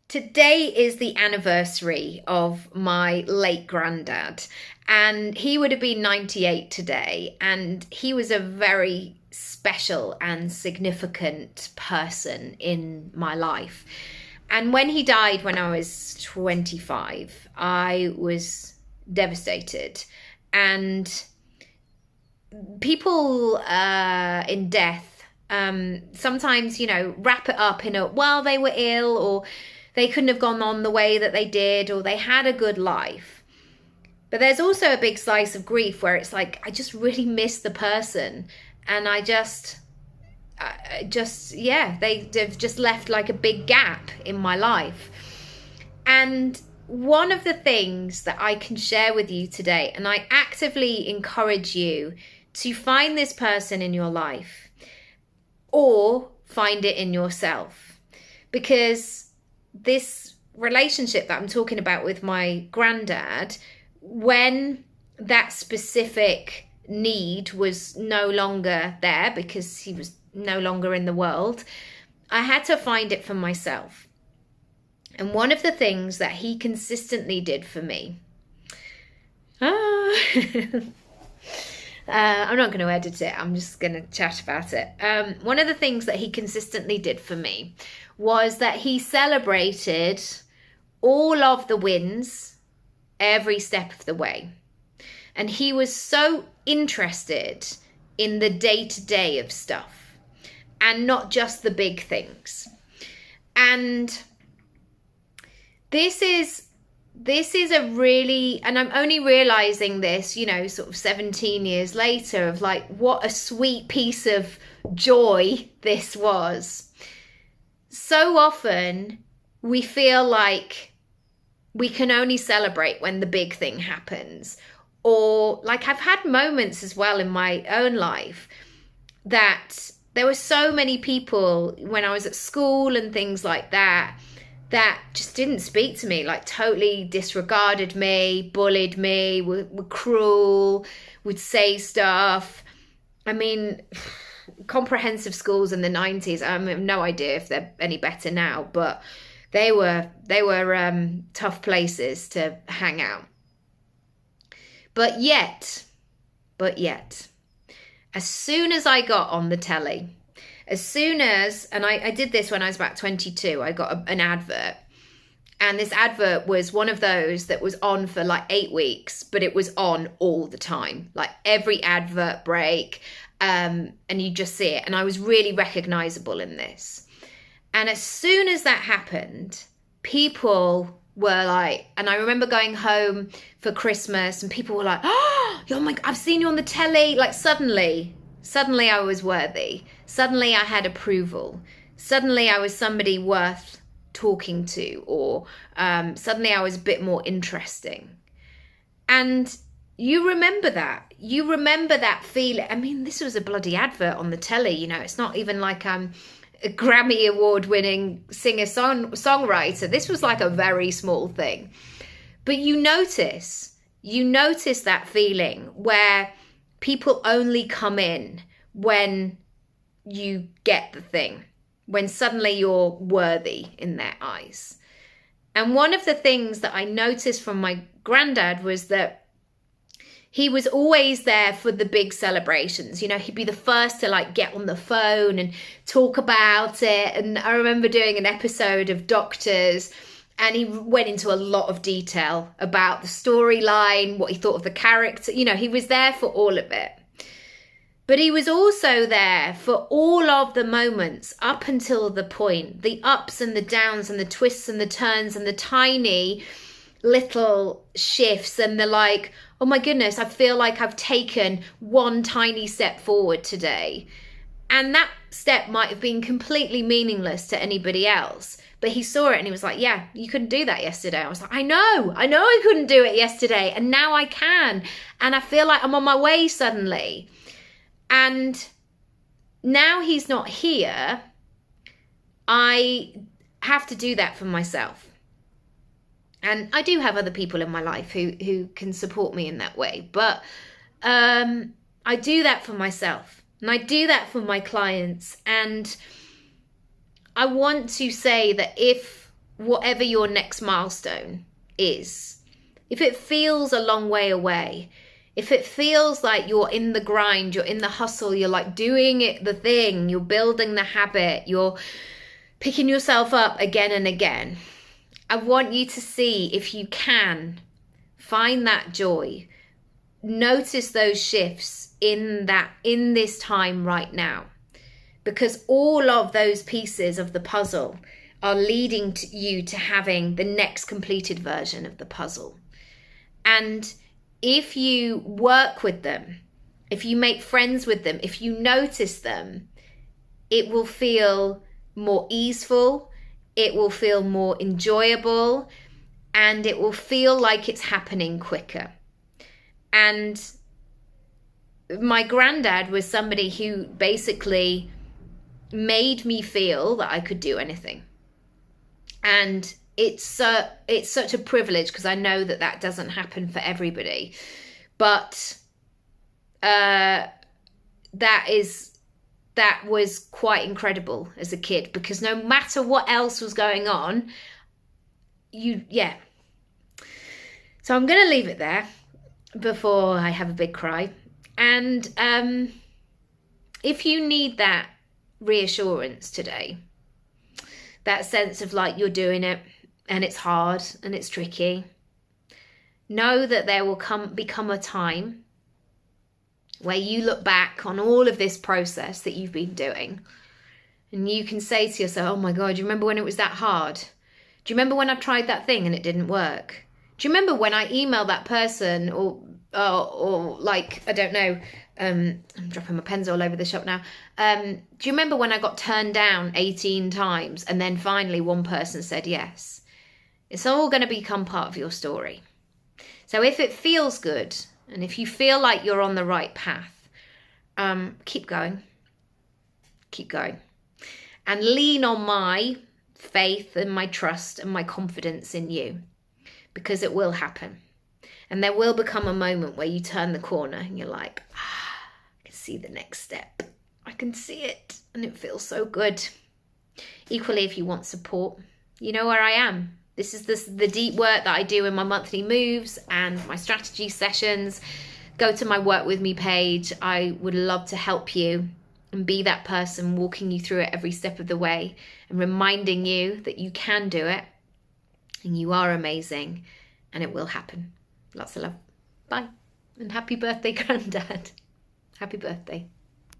Today is the anniversary of my late granddad, and he would have been 98 today, and he was a very special and significant person in my life. And when he died when I was 25, I was devastated. And people in death sometimes, wrap it up in a, well, they were ill, or they couldn't have gone on the way that they did, or they had a good life. But there's also a big slice of grief where it's like, I just really miss the person. And they've just left like a big gap in my life. And one of the things that I can share with you today, and I actively encourage you to find this person in your life or find it in yourself, because this relationship that I'm talking about with my granddad, when that specific need was no longer there because he was no longer in the world, I had to find it for myself. And one of the things that he consistently did for me, I'm not going to edit it, I'm just going to chat about it. One of the things that he consistently did for me was that he celebrated all of the wins every step of the way. And he was so interested in the day-to-day of stuff and not just the big things. And this is a really, and I'm only realizing this, sort of 17 years later, of like, what a sweet piece of joy this was. So often we feel like we can only celebrate when the big thing happens. Or like, I've had moments as well in my own life that there were so many people when I was at school and things like that just didn't speak to me, like totally disregarded me, bullied me, were cruel, would say stuff. I mean, comprehensive schools in the 90s, I have no idea if they're any better now, but they were tough places to hang out. But yet, as soon as I got on the telly, and I did this when I was about 22, I got an advert. And this advert was one of those that was on for like 8 weeks, but it was on all the time, like every advert break, and you just see it. And I was really recognizable in this. And as soon as that happened, people were like, and I remember going home for Christmas and people were like, oh my God, I've seen you on the telly. Like suddenly I was worthy. Suddenly I had approval. Suddenly I was somebody worth talking to, or suddenly I was a bit more interesting. And you remember that. You remember that feeling. I mean, this was a bloody advert on the telly, It's not even like I'm a Grammy award-winning singer-songwriter. This was like a very small thing. But you notice that feeling where people only come in when you get the thing, when suddenly you're worthy in their eyes. And one of the things that I noticed from my granddad was that he was always there for the big celebrations. He'd be the first to like get on the phone and talk about it. And I remember doing an episode of Doctors, and he went into a lot of detail about the storyline, what he thought of the character. He was there for all of it. But he was also there for all of the moments up until the point, the ups and the downs and the twists and the turns and the tiny little shifts and the like, oh my goodness, I feel like I've taken one tiny step forward today. And that step might have been completely meaningless to anybody else. But he saw it and he was like, yeah, you couldn't do that yesterday. I was like, I know I couldn't do it yesterday. And now I can. And I feel like I'm on my way suddenly. And now he's not here. I have to do that for myself. And I do have other people in my life who can support me in that way. But I do that for myself. And I do that for my clients. And I want to say that if whatever your next milestone is, if it feels a long way away, if it feels like you're in the grind, you're in the hustle, you're like doing it, the thing, you're building the habit, you're picking yourself up again and again, I want you to see if you can find that joy. Notice those shifts in this time right now, because all of those pieces of the puzzle are leading you to having the next completed version of the puzzle. And if you work with them, if you make friends with them, if you notice them, it will feel more easeful, it will feel more enjoyable, and it will feel like it's happening quicker. And my granddad was somebody who basically made me feel that I could do anything. And it's such a privilege, because I know that doesn't happen for everybody. But that was quite incredible as a kid, because no matter what else was going on, So I'm going to leave it there before I have a big cry. And if you need that reassurance today, that sense of like you're doing it and it's hard and it's tricky, know that there will become a time where you look back on all of this process that you've been doing and you can say to yourself, oh my God, do you remember when it was that hard? Do you remember when I tried that thing and it didn't work? Do you remember when I emailed that person or like, I don't know, I'm dropping my pens all over the shop now. Do you remember when I got turned down 18 times and then finally one person said yes? It's all going to become part of your story. So if it feels good and if you feel like you're on the right path, keep going. Keep going. And lean on my faith and my trust and my confidence in you, because it will happen. And there will become a moment where you turn the corner and you're like, I can see the next step. I can see it and it feels so good. Equally, if you want support, you know where I am. This is the deep work that I do in my monthly moves and my strategy sessions. Go to my Work With Me page. I would love to help you and be that person walking you through it every step of the way and reminding you that you can do it and you are amazing and it will happen. Lots of love. Bye. And happy birthday, Granddad. Happy birthday.